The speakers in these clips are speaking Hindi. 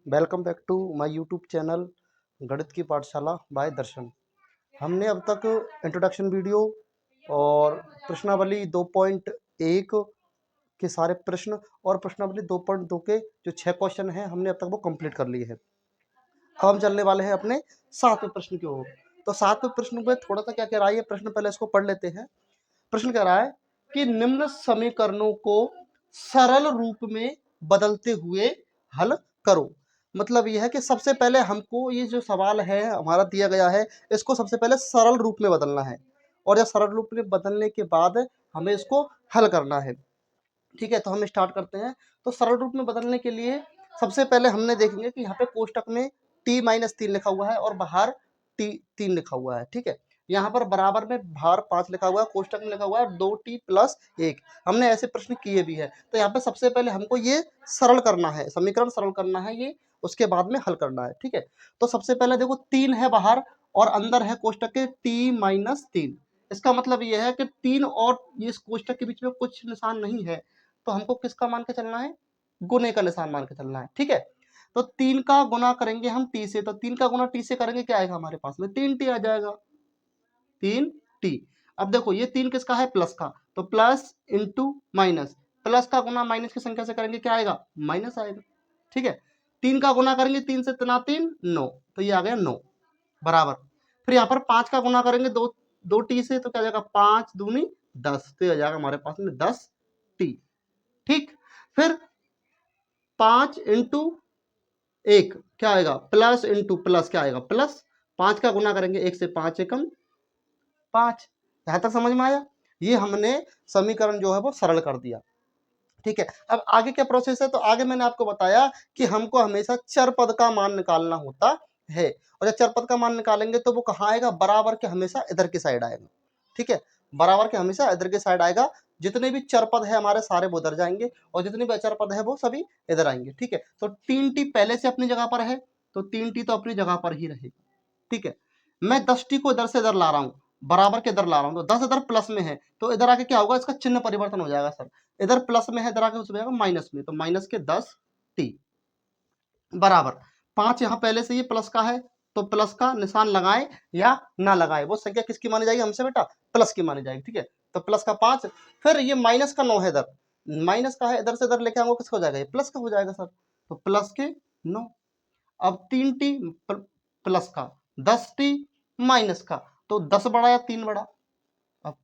Welcome back to my YouTube channel गणित की पाठशाला बाय दर्शन। हमने अब तक इंट्रोडक्शन वीडियो और प्रश्नावली 2.1 के सारे प्रश्न और प्रश्नावली 2.2 के जो 6 क्वेश्चन हैं हमने अब तक वो कंप्लीट कर लिए हैं। अब हम चलने वाले हैं अपने 7वें प्रश्न की ओर। तो 7वें प्रश्न में थोड़ा सा क्या कह रहा है ये प्रश्न, पहले इसको पढ़ लेते हैं। प्रश्न कह रहा है कि निम्न समीकरणों को सरल रूप में बदलते हुए हल करो। मतलब यह है कि सबसे पहले हमको ये जो सवाल है हमारा दिया गया है इसको सबसे पहले सरल रूप में बदलना है, और जब सरल रूप में बदलने के बाद हमें इसको हल करना है। ठीक है, तो हम स्टार्ट करते हैं। तो सरल रूप में बदलने के लिए सबसे पहले हमने देखेंगे कि यहाँ पे कोष्टक में t-3 लिखा हुआ है और बाहर t3 लिखा हुआ है। ठीक है, यहाँ पर बराबर में बाहर 5 लिखा हुआ है, कोष्टक में लिखा हुआ है 2t+1। हमने ऐसे प्रश्न किए भी है। तो यहाँ पे सबसे पहले हमको ये सरल करना है, समीकरण सरल करना है ये, उसके बाद में हल करना है। ठीक है, तो सबसे पहले देखो 3 है बाहर और अंदर है कोष्टक के t-3। इसका मतलब यह है कि 3 और ये इस कोष्टक के बीच में कुछ निशान नहीं है, तो हमको किसका मान के चलना है, गुने का निशान मान के चलना है। ठीक है, तो 3 का गुना करेंगे हम t से, तो 3 का गुना t से करेंगे क्या आएगा हमारे पास में 3t आ जाएगा, 3t। अब देखो ये 3 किसका है, प्लस का, तो प्लस इंटू माइनस, प्लस का गुना माइनस की संख्या से करेंगे क्या आएगा, माइनस आएगा। ठीक है, 3 का गुना करेंगे 3 से 3 9, तो ये आ गया 9 बराबर। फिर यहाँ पर 5 का गुना करेंगे दो टी से, तो क्या जाएगा 5 दूनी 10, तो आ जाएगा हमारे पास में 10t। ठीक, फिर 5 इंटू 1 क्या आएगा, प्लस इंटू प्लस क्या आएगा प्लस, 5 का गुना करेंगे 1 से 5 एकम 5। यहां तक समझ में आया, ये हमने समीकरण जो है वो सरल कर दिया। ठीक है, अब आगे क्या प्रोसेस है, तो आगे मैंने आपको बताया कि हमको हमेशा चर पद का मान निकालना होता है, और जब चर पद का मान निकालेंगे तो वो कहाँ आएगा, बराबर के हमेशा इधर की साइड आएगा। ठीक है, बराबर के हमेशा इधर की साइड आएगा, जितने भी चर पद है हमारे सारे वो उधर जाएंगे और जितने भी अचर पद है वो सभी इधर आएंगे। ठीक है, तो 3t पहले से अपनी जगह पर है, तो 3t तो अपनी जगह पर ही रहेगा। ठीक है, मैं 10t को इधर से इधर ला रहा हूँ, बराबर के इधर ला रहा हूँ, तो 10 इधर प्लस में है, तो इधर आके क्या होगा, इसका चिन्ह परिवर्तन हो जाएगा सर, इधर प्लस में है, इधर आके हो जाएगा माइनस में, तो माइनस के 10t बराबर 5। यहाँ पहले से ये प्लस का है, तो प्लस का निशान लगाए या ना लगाए वो संख्या किसकी मानी जाएगी हमसे बेटा, प्लस की मानी जाएगी। ठीक है, तो प्लस का 5, फिर ये माइनस का 9 है, इधर माइनस का है, इधर से इधर लेके आऊंगा किसका हो जाएगा, ये प्लस का हो जाएगा सर, तो प्लस के 9। अब 3t प्लस का, 10t माइनस का, तो 10 बड़ा या 3 बड़ा, अब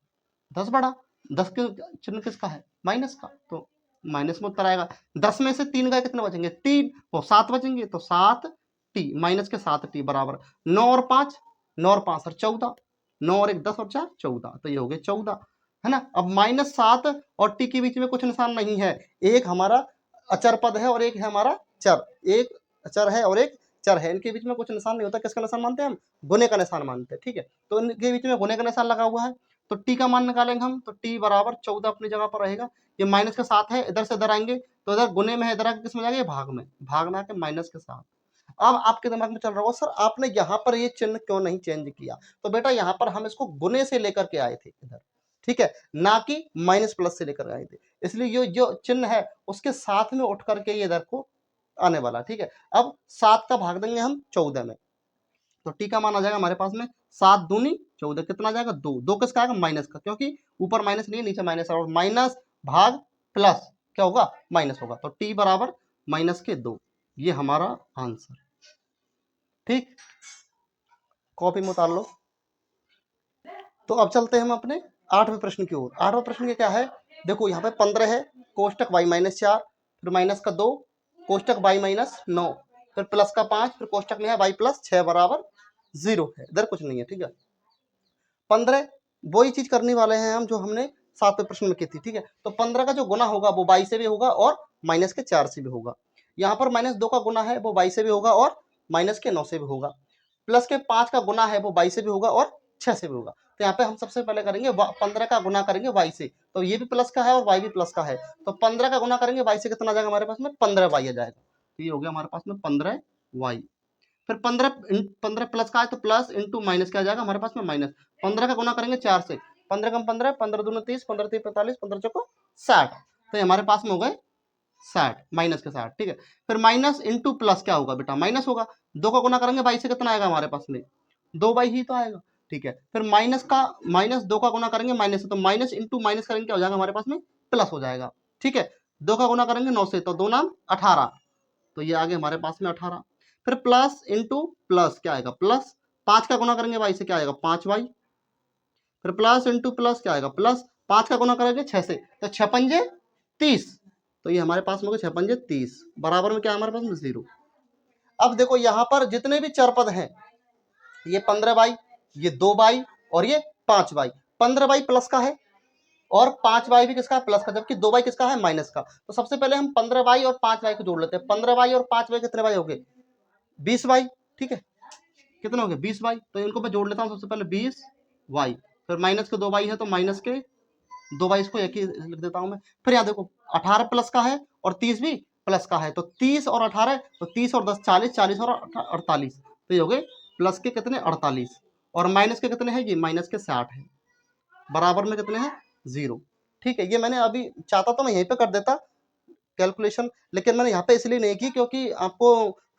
10 बड़ा, 10 के चिन्ह किसका है, माइनस का, तो माइनस में उत्तर आएगा। 10 में से 3 गए कितने बचेंगे, 3, वो 7 बचेंगे, तो 7t माइनस के 7t बराबर 9 और 5, 9 और 5 और 14, 9 और 1 10 और 4 14, तो ये हो गए 14, है ना। अब -7 और t के बीच में कुछ निशान नहीं है, एक हमारा अचर पद है और एक है हमारा चर, एक अचर है और एक चर है, इनके बीच में कुछ निशान नहीं होता, किसका निशान मानते हैं हम, गुने का निशान मानते हैं। ठीक है, तो इनके बीच में गुने का निशान लगा हुआ है, तो t का मान निकालेंगे हम, तो t बराबर 14 अपनी जगह पर रहेगा। ये माइनस के 7 है, इधर से इधर आएंगे, तो इधर गुने में है, इधर आके किस में जाएगा, भाग में, भाग में आके माइनस के 7। अब आपके दिमाग में चल रहा होगा सर आपने यहाँ पर ये चिन्ह क्यों नहीं चेंज किया, तो बेटा यहाँ पर हम इसको गुने से लेकर के आए थे इधर, ठीक है, ना कि माइनस प्लस से लेकर आए थे, इसलिए ये जो चिन्ह है उसके साथ में उठ करके ये इधर को आने वाला। ठीक है, अब 7 का भाग देंगे हम 14 में, तो टी का मान आ जाएगा हमारे पास में 7 दूनी 14, कितना आ जाएगा 2, 2 किसका आएगा, माइनस का, क्योंकि ऊपर माइनस नहीं है नीचे माइनस है, और माइनस भाग प्लस क्या होगा, माइनस होगा, तो टी बराबर -2, ये हमारा आंसर। ठीक, कॉपी में उतार लो। तो अब चलते हैं हम अपने 8वें प्रश्न की ओर। 8वां प्रश्न के क्या है, देखो यहाँ पे 15 है, कोष्टक y-4, फिर माइनस का 2, कोष्टक y-9, फिर प्लस का 5, फिर कोष्टक में है y+6 बराबर 0 है, इधर कुछ नहीं है। ठीक है, 15 वही चीज करने वाले हैं हम जो हमने 7वें प्रश्न में की थी। ठीक है, तो 15 का जो गुना होगा वो y से भी होगा और -4 से भी होगा। यहाँ पर -2 का गुना है वो y से भी होगा और -9 से भी होगा। प्लस के 5 का गुना है वो y से भी होगा और 6 से भी होगा। तो यहाँ पे हम सबसे पहले करेंगे 15 का गुना करेंगे y से, तो ये भी प्लस का है और y भी प्लस का है, तो 15 का गुना करेंगे y से, कितना आ जाएगा हमारे पास में 15y आ जाएगा, तो ये हो गया हमारे पास में 15y। फिर 15 प्लस का है तो प्लस इंटू माइनस क्या आ जाएगा हमारे पास में माइनस, 15 का गुना करेंगे 4 से, 15 कम 15, 15 दूनी 30, 15 3 45, 15 चौको 60, तो ये हमारे पास में हो गए 60, माइनस के 60, ठीक है। फिर माइनस इंटू प्लस क्या होगा बेटा, माइनस होगा। 2 का गुना करेंगे 22 से, कितना आएगा हमारे पास में, 2 ही तो आएगा, ठीक है। फिर माइनस 2 का गुना करेंगे माइनस से, तो माइनस इंटू माइनस करेंगे क्या हो जाएगा हमारे पास में, प्लस हो जाएगा, ठीक है। 2 का गुना करेंगे 9 से, तो 2 नाम 18, तो ये आगे हमारे पास में 18। फिर प्लस इंटू प्लस क्या आएगा, प्लस। 5 का गुना करेंगे y से क्या आएगा, 5y। फिर प्लस इंटू प्लस क्या आएगा, प्लस। 5 का गुना करेंगे 6 से, तो 6 पंजे 30, तो ये हमारे पास में होगा 6 पंजे 30, बराबर में क्या हमारे पास में 0। अब देखो यहाँ पर जितने भी चर पद हैं, ये 15y, ये 2y और ये 5y। 15y प्लस का है और 5y भी किसका है, प्लस का, जबकि 2y किसका है, माइनस का। तो सबसे पहले हम 15y और 5y को जोड़ लेते हैं। 15y और 5y कितने y हो गए, 20y, ठीक है। कितने हो गए, 20y। तो इनको मैं जोड़ लेता हूँ सबसे पहले 20y, फिर माइनस के 2y है तो माइनस के 2y, इसको एक ही लिख देता हूं मैं। फिर यहाँ देखो 18 प्लस का है और 30 भी प्लस का है, तो 30 और 18, तो 30 और 10 40, 40 और 48, तो ये हो गए प्लस के कितने 48, और माइनस के कितने हैं, ये माइनस के 60 है, बराबर में कितने हैं 0, ठीक है। ये मैंने अभी चाहता तो मैं यहीं पे कर देता कैलकुलेशन, लेकिन मैंने यहाँ पे इसलिए नहीं की क्योंकि आपको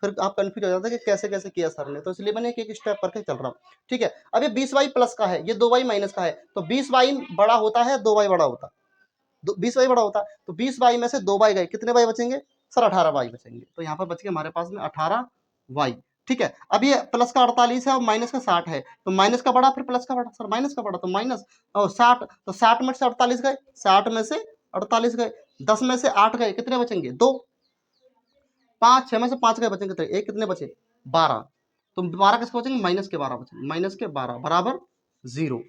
फिर आप कंफ्यूज हो जाते कि कैसे कैसे किया सर ने, तो इसलिए मैंने एक स्टेप करके चल रहा हूँ, ठीक है। अब ये 20y प्लस का है, ये 2y माइनस का है, तो 20y बड़ा होता है, 2y बड़ा होता है, 20y बड़ा होता है, तो 20y में से 2y गए, कितने y बचेंगे सर, 18y बचेंगे। तो यहाँ पर बच गए हमारे पास में 18y, ठीक है। अब ये प्लस का 48 है और माइनस का 60 है, तो माइनस का बड़ा फिर प्लस का बड़ा, सर माइनस का बड़ा, तो माइनस और 60, तो 60 में से 48 गए, 60 में से 48 गए, 10 में से 8 गए, कितने बचेंगे 2, 5, 6 में से 5 गए, बचेंगे कितने, एक, कितने बचे 12, तो 12 किसके बचेंगे, माइनस के 12 बचेंगे, माइनस के 12 बराबर 0,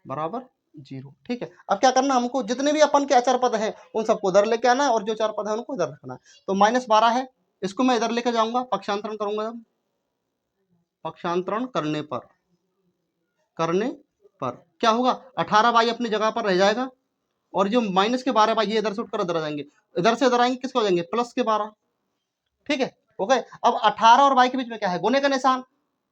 बराबर 0, ठीक है। अब क्या करना हमको, जितने भी अपन के अचर पद हैं उन सबको उधर लेके आना है और जो चर पद है उनको इधर रखना है। तो -12 है, इसको मैं इधर लेके जाऊंगा, पक्षांतरण करूंगा जब, पक्षांतरण करने पर क्या होगा, 18y अपनी जगह पर रह जाएगा, और जो माइनस के 12 ये इधर से उठकर इधर आ जाएंगे, इधर से इधर आएंगे, किसको हो जाएंगे, प्लस के 12, ठीक है। ओके, अब 18 और y के बीच में क्या है, गुने का निशान,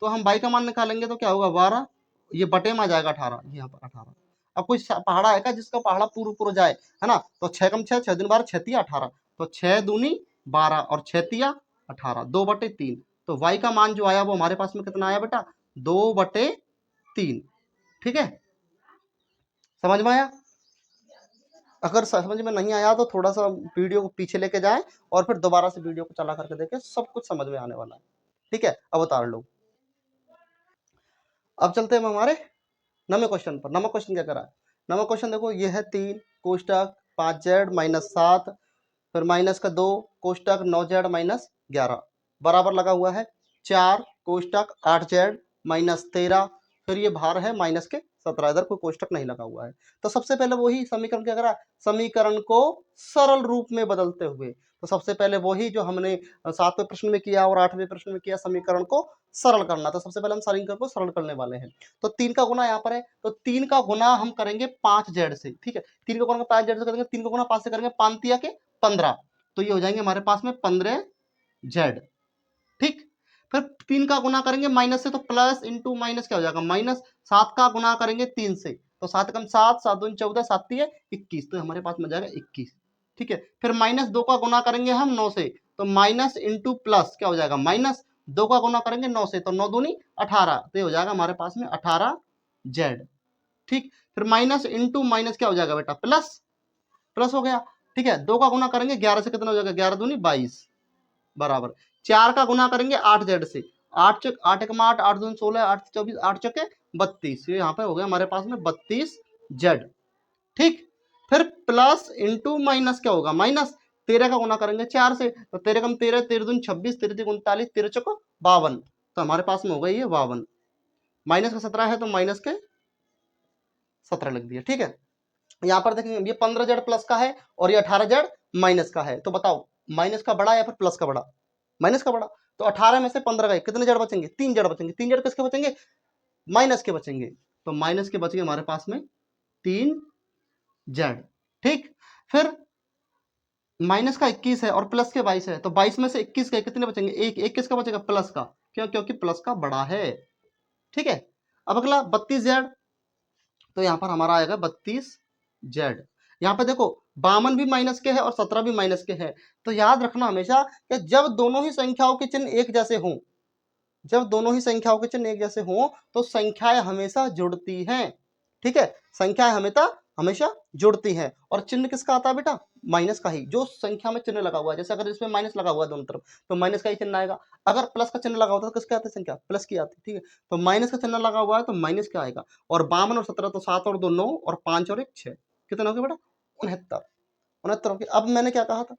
तो हम y का मान निकालेंगे तो क्या होगा 12, ये बटे में आ जाएगा 18, यहाँ पर 18। अब कोई पहाड़ा है क्या जिसका पहाड़ा पूर्व पूर्व जाए, है ना, तो 6 कम 6, 6 दूनी 12, 6 तिया 18, तो 6 दूनी 12 और 6 तिया 18, 2/3, तो y का मान जो आया वो हमारे पास में कितना आया बेटा, 2/3, ठीक है। समझ में आया, अगर समझ में नहीं आया तो थोड़ा सा वीडियो को पीछे लेके जाएं और फिर दोबारा से वीडियो को चला करके देखें, सब कुछ समझ में आने वाला है, ठीक है। अब उतार लो, अब चलते हैं हमारे 9वें क्वेश्चन पर। 9वां क्वेश्चन क्या करा है, 9वां क्वेश्चन देखो, ये है 3 कोष्टक 5z -7, फिर माइनस का 2 कोष्टक 9z -11, बराबर लगा हुआ है 4 कोष्टक 8z -13, फिर ये भार है माइनस के 17, इधर कोई कोष्टक नहीं लगा हुआ है। तो सबसे पहले वही समीकरण क्या करा, समीकरण को सरल रूप में बदलते हुए, तो सबसे पहले वही जो हमने 7वें प्रश्न में किया और 8वें प्रश्न में किया, समीकरण को सरल करना। तो सबसे पहले हम समीकरण को सरल करने वाले हैं। तो 3 का गुना यहाँ पर है, तो 3 का गुना हम करेंगे 5z से, ठीक है। 3 का गुना 5z से करेंगे, 3 का गुना 5 से करेंगे, 5 तिया के 15, तो ये हो जाएंगे हमारे पास में 15z, ठीक। फिर 3 का गुना करेंगे माइनस से, तो प्लस इंटू माइनस क्या हो जाएगा माइनस। 7 का गुना करेंगे 3 से, तो 7 कम 7, 7 दूनी 14, 7 तिया 21, तो हमारे पास में जाएगा 21, ठीक है। फिर -2 का गुना करेंगे हम 9 से, तो माइनस इंटू प्लस क्या हो जाएगा माइनस। 2 का गुना करेंगे 9 से, तो 9 दूनी 18, तो ये हो जाएगा हमारे पास में 18z, ठीक। फिर माइनस इंटू माइनस क्या हो जाएगा बेटा, प्लस, प्लस हो गया, ठीक है। 2 का गुना करेंगे 11 से, कितना हो जाएगा 11 दूनी 22, बराबर। 4 का गुना करेंगे 8z से, 8 चक 8 एक 8, 8 दूनी 16, 8 24, 8 चके 32, ये यहाँ पे हो गया हमारे पास में 32z, ठीक। फिर प्लस इंटू माइनस क्या होगा माइनस। 13 का गुना करेंगे 4 से, तो 13 कम 13, 13 दूनी 26, 13 तिक 39, 13 चको 52, तो हमारे पास में हो गई ये 52, माइनस का 17 है तो माइनस के 17 लिख दिया, ठीक है। यहाँ पर देखेंगे ये 15z प्लस का है और ये 18z माइनस का है, तो बताओ माइनस का बड़ा या फिर प्लस का बड़ा, माइनस का बड़ा। तो 18 में से 15 गए, कितने जड़ बचेंगे, 3 जड़ बचेंगे, 3 जड़ किसके बचेंगे, माइनस के बचेंगे, तो माइनस के बचेंगे हमारे पास में 3z, ठीक। फिर माइनस का 21 है और प्लस के 22 है, तो 22 में से 21 गए, कितने बचेंगे, एक, एक किसका बचेगा, प्लस का, क्यों, क्योंकि प्लस का बड़ा है, ठीक है। अब अगला 32z, तो यहाँ पर हमारा आएगा 32z। यहाँ पे देखो 52 भी माइनस के है और 17 भी माइनस के है। तो याद रखना हमेशा कि जब दोनों ही संख्याओं के चिन्ह एक जैसे हों, जब दोनों ही संख्याओं के चिन्ह एक जैसे हों तो संख्याएं हमेशा जुड़ती हैं। ठीक है, संख्याएं हमेशा हमेशा जुड़ती हैं। और चिन्ह किसका आता है बेटा? माइनस का ही। जो संख्या में चिन्ह लगा हुआ है, जैसे अगर इसमें माइनस लगा हुआ है दोनों तरफ तो माइनस का ही चिन्ह आएगा। अगर प्लस का चिन्ह लगा होता है तो किसकी आती है संख्या? प्लस की आती है। ठीक है, तो माइनस का चिन्ह लगा हुआ है तो माइनस का आएगा। और 52 और 17 तो 7 और 2 9 और 5 और 1 6, कितना हो गया बेटा? 69। 69 हो गया। अब मैंने क्या कहा था?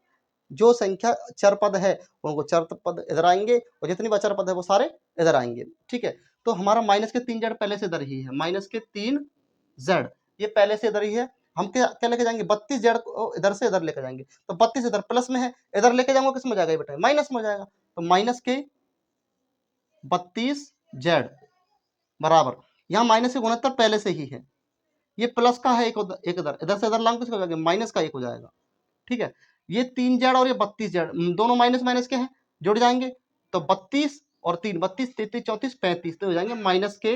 जो संख्या चर पद है उनको चर पद इधर आएंगे और जितनी भी अचर पद है वो सारे इधर आएंगे। ठीक है, तो हमारा माइनस के 3 जेड पहले से इधर ही है। माइनस के 3 जेड ये पहले से इधर ही है। हम क्या क्या लेके जाएंगे? 32 जेड को इधर से इधर लेके जाएंगे। तो 32 इधर प्लस में है, इधर लेके जाऊंगा किस में जाएगा बेटा? माइनस में जाएगा। तो माइनस के 32 जेड बराबर, यहाँ माइनस के 69 पहले से ही है। ये प्लस का है एक इधर, इधर से इधर लाऊंगा किसको हो जाएगा? माइनस का 1 हो जाएगा। ठीक है, ये 3 जेड और ये 32 जेड दोनों माइनस माइनस के हैं, जुड़ जाएंगे। तो 32 और 3 32 33 34 35 तो हो जाएंगे माइनस के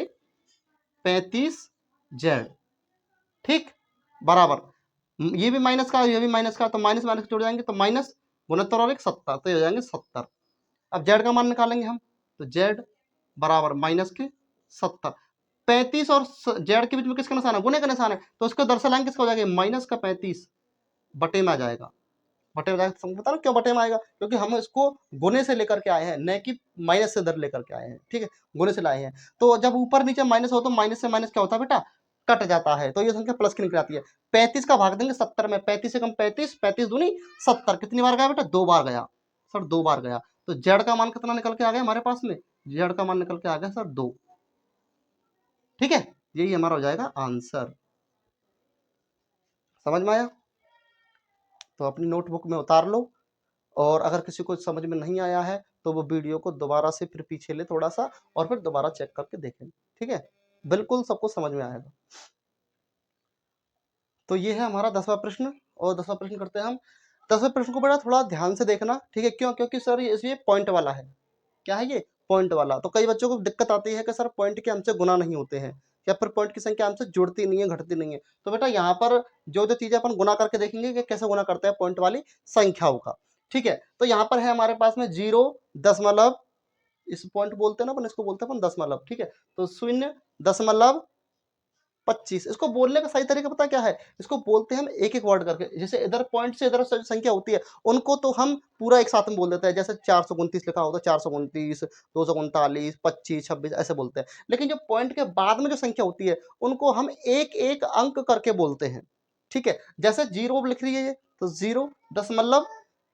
35 जेड। ठीक, बराबर ये भी माइनस का ये भी माइनस का, तो माइनस माइनस जुड़ जाएंगे तो माइनस 69 और 1 70 तो हो जाएंगे 70। अब जेड का मान निकालेंगे हम, तो जेड बराबर माइनस के 70। 35 और जेड के बीच में किसका निशान है? गुने का निशान है, तो उसको दरअसल किसका हो जाएगा? माइनस का 35 बटे में आ जाएगा। बटे में जाएगा, पता ना क्यों बटे में आएगा? क्योंकि हम इसको गुने से लेकर के आए हैं, न कि माइनस से इधर लेकर के आए हैं। ठीक है, गुने से लाए हैं। तो जब ऊपर नीचे माइनस हो तो माइनस से माइनस क्या होता है बेटा? कट जाता है। तो ये संख्या प्लस की निकल आती है। 35 का भाग देंगे 70 में, 35 से कम 35, 35 दूनी 70, कितनी बार गया बेटा? 2 बार गया सर, 2 बार गया। तो जेड का मान कितना निकल के आ गया हमारे पास में? जेड का मान निकल के आ गया सर 2। ठीक है, यही हमारा हो जाएगा आंसर। समझ में आया? तो अपनी नोटबुक में उतार लो, और अगर किसी को समझ में नहीं आया है तो वो वीडियो को दोबारा से फिर पीछे ले थोड़ा सा और फिर दोबारा चेक करके देखें। ठीक है, बिल्कुल सबको समझ में आएगा। तो ये है हमारा 10वां प्रश्न। और 10वां प्रश्न करते हैं हम। 10वें प्रश्न को बड़ा थोड़ा ध्यान से देखना। ठीक है, क्यों? क्योंकि सर ये पॉइंट वाला है। क्या है ये? पॉइंट वाला। तो कई बच्चों को दिक्कत आती है कि सर पॉइंट के हमसे गुना नहीं होते हैं, या फिर पॉइंट की संख्या हमसे जुड़ती नहीं है, घटती नहीं है। तो बेटा यहाँ पर जो जो चीजें अपन गुना करके देखेंगे कि कैसे गुना करते हैं पॉइंट वाली संख्याओं का। ठीक है, तो यहाँ पर है हमारे पास में 0 दशमलव, इस पॉइंट बोलते हैं ना अपन, इसको बोलते हैं अपन दशमलव। ठीक है, तो 0.25। इसको बोलने का सही तरीका पता क्या है? इसको बोलते हैं हम एक एक वर्ड करके। जैसे इधर पॉइंट से इधर संख्या होती है उनको तो हम पूरा एक साथ में बोल देते हैं। जैसे 429 लिखा होता है, 429, 239, 25, 26 ऐसे बोलते हैं। लेकिन जो पॉइंट के बाद में जो संख्या होती है उनको हम एक एक अंक करके बोलते हैं। ठीक है, जैसे 0 लिख रही है ये, तो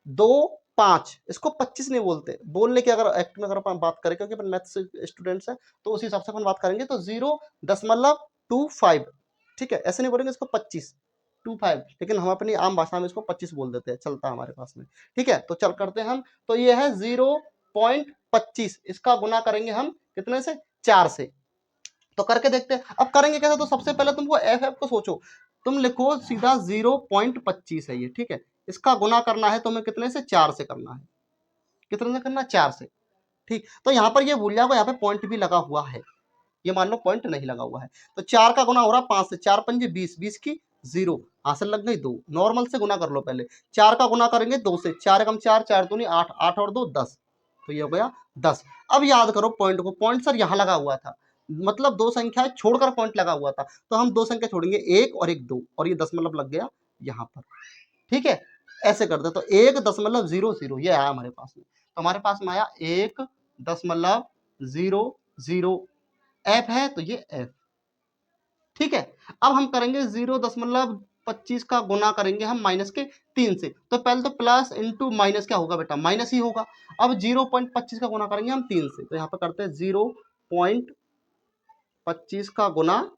0.25, इसको 25 नहीं बोलते। बोलने की अगर एक्ट में अगर अपन बात करें, क्योंकि अपन मैथ्स स्टूडेंट्स हैं तो उस हिसाब से अपन बात करेंगे, तो 0.25। ठीक है, ऐसे नहीं बोलेंगे इसको 25, लेकिन हम अपनी आम भाषा में इसको 25 बोल देते हैं, चलता है हमारे पास में। ठीक है, तो चल करते हैं हम। तो ये है 0.25, इसका गुना करेंगे हम कितने से? 4 से। तो करके देखते हैं। अब करेंगे कैसे? तो सबसे पहले तुमको एफ को सोचो। तुम लिखो सीधा 0.25 है ये। ठीक है, इसका गुना करना है तुम्हें कितने से? 4 से करना है। कितने से करना? 4 से। ठीक, तो यहाँ पर ये भूल जाओगे, यहाँ पे पॉइंट भी लगा हुआ है। ये मान लो पॉइंट नहीं लगा हुआ है। तो 4 का गुना हो रहा 5 से, 4 पंजे 20, 20 की 0, हासिल लग गई 2। नॉर्मल से गुना कर लो पहले। 4 का गुना करेंगे 2 से, 4 कम 4, 4 दूनी 8, 8 और 2 10, तो ये हो गया 10। अब याद करो पॉइंट को। पॉइंट सर यहाँ लगा हुआ था, मतलब दो संख्याएं छोड़कर पॉइंट लगा हुआ था। तो हम दो संख्या छोड़ेंगे, 1 और 1 2, और ये दशमलव लग गया यहाँ पर। ठीक है, ऐसे करते तो 1.00 ये आया हमारे पास में। तो हमारे पास में आया 1.00। एफ है तो ये एफ। ठीक है, अब हम करेंगे 0.25 का गुना करेंगे हम माइनस के 3 से। तो पहले तो प्लस इंटू माइनस क्या होगा बेटा? माइनस ही होगा। अब 0.25 का गुना करेंगे हम 3 से, तो यहाँ पे करते हैं 0.25 का गुना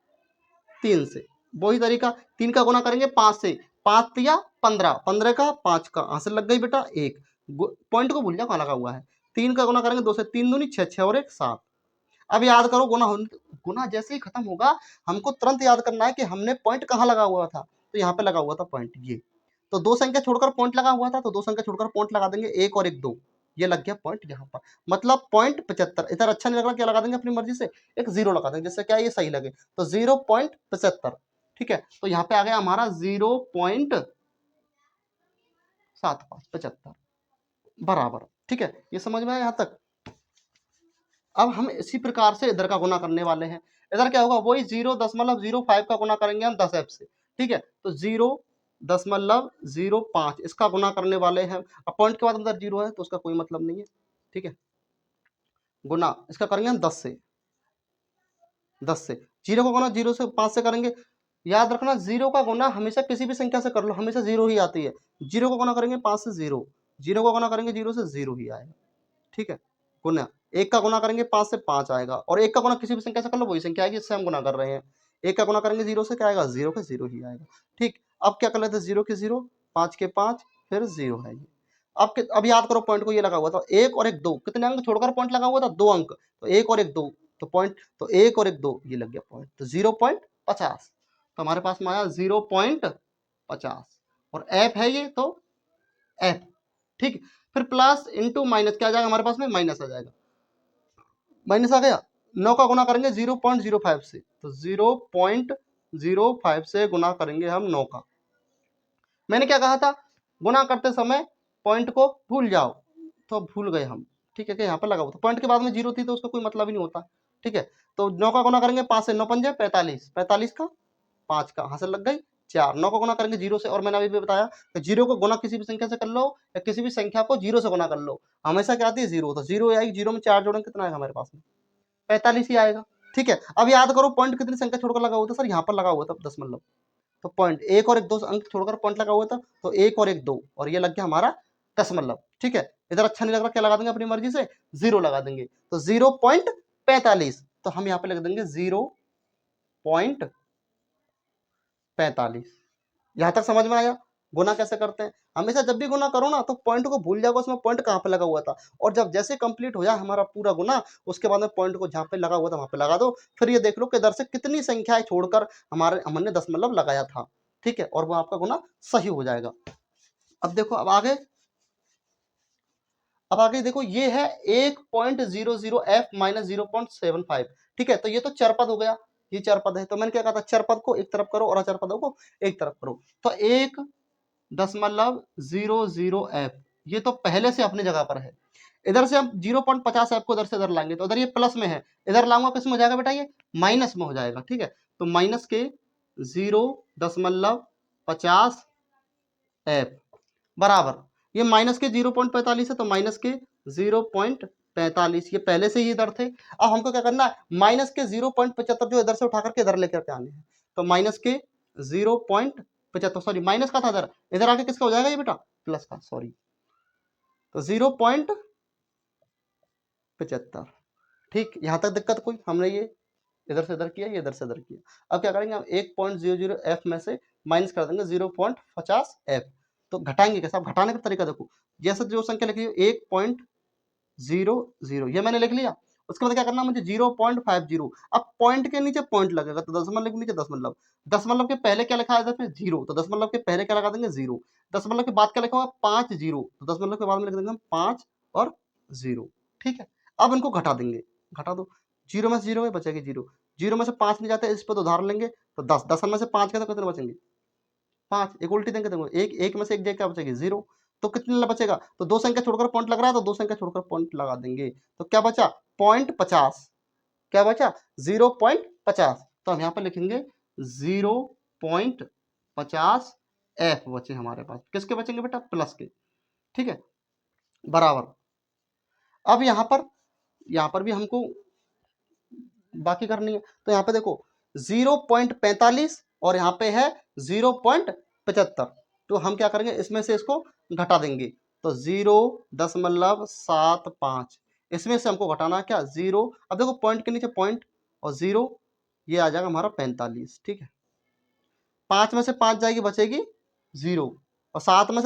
3 से। वही तरीका 3 का गुना करेंगे 5 से, 5 या 15, 15 का 5 का, आंसर लग गई बेटा 1। पॉइंट को भूल जाओ कहाँ लगा हुआ है। 3 का गुना करेंगे 2 से, 3 दूनी 6, 6 और 1 7। अब याद करो, गुना जैसे ही खत्म होगा हमको तुरंत याद करना है कि हमने पॉइंट कहाँ लगा हुआ था। तो यहाँ पे लगा हुआ था पॉइंट ये। तो दो संख्या छोड़कर पॉइंट लगा हुआ था, तो दो संख्या छोड़कर पॉइंट लगा देंगे, 1 और 1 2, ये लग गया पॉइंट यहाँ पर। मतलब पॉइंट 75। इधर अच्छा नहीं लग रहा, क्या लगा देंगे अपनी मर्जी से? एक 0 लगा देंगे, जिससे क्या ये सही लगे। तो 0.75। ठीक है, तो यहाँ पे आ गया हमारा 0.75 बराबर। ठीक है, ये समझ में आया यहाँ तक। अब हम इसी प्रकार से इधर का गुना करने वाले हैं। इधर क्या होगा, वही 0.05 का गुना करेंगे हम 10f से। ठीक है, तो 0.05 इसका गुना करने वाले हैं। अब पॉइंट के बाद अंदर 0 है तो उसका कोई मतलब नहीं है। ठीक है, गुना इसका करेंगे हम 10 से। 0 का गुना 0 से 5 से करेंगे। याद रखना, 0 का गुना हमेशा किसी भी संख्या से कर लो, हमेशा 0 ही आती है। 0 का गुना करेंगे 5 से 0, 0 का गुना करेंगे 0 से 0 ही आएगा। ठीक है, गुना 1 का गुना करेंगे 5 से 5 आएगा, और 1 का गुना किसी भी संख्या से कर लो वही संख्या आएगी जिससे हम गुना कर रहे हैं। 1 का गुना करेंगे 0 से, क्या आएगा, 0 का 0 ही आएगा। ठीक, अब क्या कर लेते हैं, 0 के 0, 5 के 5, फिर 0 है ये। अब याद करो, पॉइंट को ये लगा हुआ था 1 और 1 2, कितने अंक छोड़कर पॉइंट लगा हुआ था, 2 अंक, तो 1 और 1 2, तो पॉइंट, तो 1 और 1 2 ये लग गया पॉइंट, तो 0.50, तो हमारे पास में आया 0.50, और एफ है ये, तो एफ। ठीक, फिर प्लस इंटू माइनस, क्या आ जाएगा हमारे पास में, माइनस आ जाएगा। माइनस आ गया, 9 का गुना करेंगे 0.05 से, तो 0.05 से गुना करेंगे हम 9 का। मैंने क्या कहा था, गुना करते समय पॉइंट को भूल जाओ, तो भूल गए हम। ठीक है, कि यहाँ पर लगा हुआ था, पॉइंट के बाद में 0 थी तो उसका कोई मतलब ही नहीं होता। ठीक है, तो 9 का गुना करेंगे 5 से, 9 पंजे 45, 45 का 5 का हासिल लग गई 4। 9 का गुना करेंगे 0 से, और मैंने अभी भी बताया कि 0 को गुना किसी भी संख्या से कर लो, या किसी भी संख्या को 0 से गुना कर लो, हमेशा क्या आती है, 0, तो 0 आएगी, 0 में 4 जोड़ेंगे कितना आएगा हमारे पास में, 45 ही आएगा। ठीक है, अब याद करो पॉइंट कितनी संख्या छोड़कर लगा हुआ था, सर यहाँ पर लगा हुआ था दशमलव, तो पॉइंट 1 और 1 2 अंक छोड़कर पॉइंट लगा हुआ था, तो 1 और 1 2, और ये लग गया हमारा दशमलव। ठीक है, इधर अच्छा नहीं लग रहा, क्या लगा देंगे अपनी मर्जी से, 0 लगा देंगे, तो 0.45, तो हम यहाँ पे लिख देंगे 0.45। यहां तक समझ में आया गुना कैसे करते हैं। हमेशा जब भी गुना करो ना, तो पॉइंट को भूल जाओगे उसमें पॉइंट कहाँ पे लगा हुआ था, और जब जैसे कंप्लीट हो जाए हमारा पूरा गुना, उसके बाद में पॉइंट को जहाँ पे लगा हुआ था वहां पे लगा दो। फिर ये देख लो कि इधर से कितनी संख्याएं छोड़कर हमने दशमलव लगाया था। ठीक है, और वो आपका गुना सही हो जाएगा। अब देखो, अब आगे देखो, ये है 1.00f माइनस 0.75। ठीक है, तो ये तो चरपद हो गया, ये चरपद है, तो मैंने क्या कहा था, चरपद को एक तरफ करो और अचरपदों को एक तरफ करो। तो 1.00f ये तो पहले से अपनी जगह पर है। इधर से हम 0.50f को इधर से इधर लाएंगे, तो इधर ये प्लस में है, इधर लाऊंगा किस में हो जाएगा बेटा, ये माइनस में हो जाएगा। ठीक है, तो माइनस के 0.50f बराबर, ये माइनस के 0.45 है, तो माइनस के 0.45, ये पहले से ही इधर थे। अब हमको क्या करना है, माइनस के 0.75 जो इधर से उठा करके इधर लेकर के आने हैं, तो माइनस के 0.75, सॉरी माइनस का था इधर, इधर आके किसका हो जाएगा ये बेटा, प्लस का, सॉरी, तो 0.75। ठीक, यहां तक दिक्कत कोई, हमने ये इधर से इधर किया, ये इधर से इधर किया। अब क्या करेंगे हम 1.00f में से माइनस कर देंगे 0.50f, तो घटाएंगे कैसे, घटाने का तरीका देखो, जैसे जो संख्या लिखी है 1.00 ये मैंने लिख लिया, उसके बाद क्या करना मुझे 0.50, अब पॉइंट के नीचे पॉइंट लगेगा, तो दशमलव के नीचे दशमलव, दशमलव के पहले क्या लिखा है इधर पे 0, तो दशमलव के पहले क्या लगा देंगे 0, दशमलव के बाद क्या लिखा हुआ 5 0, तो दशमलव के बाद में लिख देंगे हम 5 और 0। ठीक है, अब इनको घटा देंगे, घटा दो, 0 में से 0 है, बचेगी 0, 0 में से 5 नहीं जाते, इस पर तो उदाहरण लेंगे, तो 10, 10 में से 5 का तो कितने बचेंगे, 5, एक उल्टी देंगे, देखो एक में से एक क्या बचेगी 0, तो कितने बचेगा, तो 2 संख्या छोड़कर पॉइंट लग रहा है, तो 2 संख्या छोड़कर पॉइंट लगा देंगे, तो क्या बचा 0.50, क्या बचा 0.50, तो हम यहाँ पर लिखेंगे 0.50 f बचे हमारे पास, किसके बचेंगे बेटा, प्लस के। ठीक है, बराबर। अब यहाँ पर भी हमको बाकी करनी है, तो यहाँ पे देखो 0.45 और यहाँ पे है 0.75, तो हम क्या करेंगे, इसमें से इसको घटा देंगे, तो 0.75, इसमें से हमको घटाना है क्या 0, अब देखो पॉइंट के नीचे पॉइंट और 0, ये आ जाएगा हमारा 45। ठीक है, 5 में से 5 जाएगी, बचेगी 0, और 7 में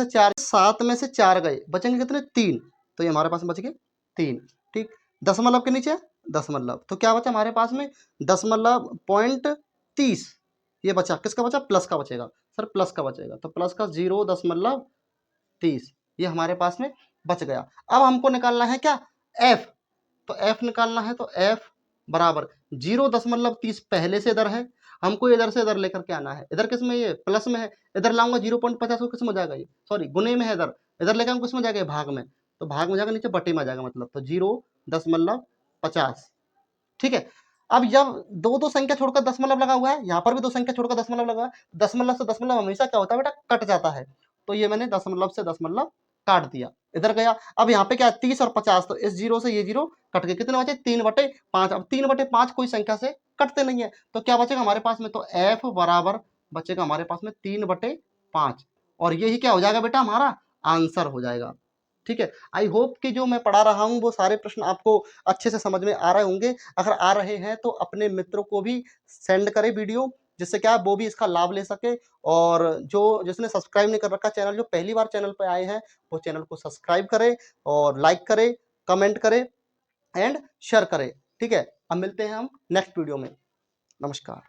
से 4 गए, बचेंगे कितने 3, तो ये हमारे पास बच गए 3। ठीक, दशमलव के नीचे दशमलव, तो क्या बचा हमारे पास में, दशमलव 0.30, ये बचा, किसका बचा, प्लस का बचेगा, सर प्लस का बचेगा, तो प्लस का 0.30 ये हमारे पास में बच गया। अब हमको निकालना है क्या, एफ, तो एफ निकालना है, तो एफ बराबर 0.30 पहले से इधर है, हमको इधर से इधर लेकर के आना है। इधर किस में, ये प्लस में है, इधर लाऊंगा 0.50 को किस में जाएगा, ये सॉरी गुने में है, इधर इधर लेकर किस में जाएगा, भाग में, तो भाग में जाएगा, नीचे बटे में जाएगा, मतलब तो 0.50। ठीक है। अब जब दो दो संख्या छोड़कर दशमलव लगा हुआ है, यहाँ पर भी दो संख्या छोड़कर दशमलव लगा है, दशमलव से दशमलव हमेशा क्या होता है बेटा, कट जाता है। तो ये मैंने दशमलव से दशमलव काट दिया, इधर गया। अब यहाँ पे क्या है, 30 और 50, तो इस जीरो से ये जीरो कट गए, कितने बचे, 3/5। अब 3/5 कोई संख्या से कटते नहीं है, तो क्या बचेगा हमारे पास में, तो f बराबर बचेगा हमारे पास में 3/5, और यही क्या हो जाएगा बेटा, हमारा आंसर हो जाएगा। ठीक है। आई होप कि जो मैं पढ़ा रहा हूँ वो सारे प्रश्न आपको अच्छे से समझ में आ रहे होंगे। अगर आ रहे हैं तो अपने मित्रों को भी सेंड करें वीडियो, जिससे क्या वो भी इसका लाभ ले सके। और जो जिसने सब्सक्राइब नहीं कर रखा चैनल, जो पहली बार चैनल पर आए हैं, वो चैनल को सब्सक्राइब करें और लाइक करें, कमेंट करें एंड शेयर करें। ठीक है। अब मिलते हैं हम नेक्स्ट वीडियो में। नमस्कार।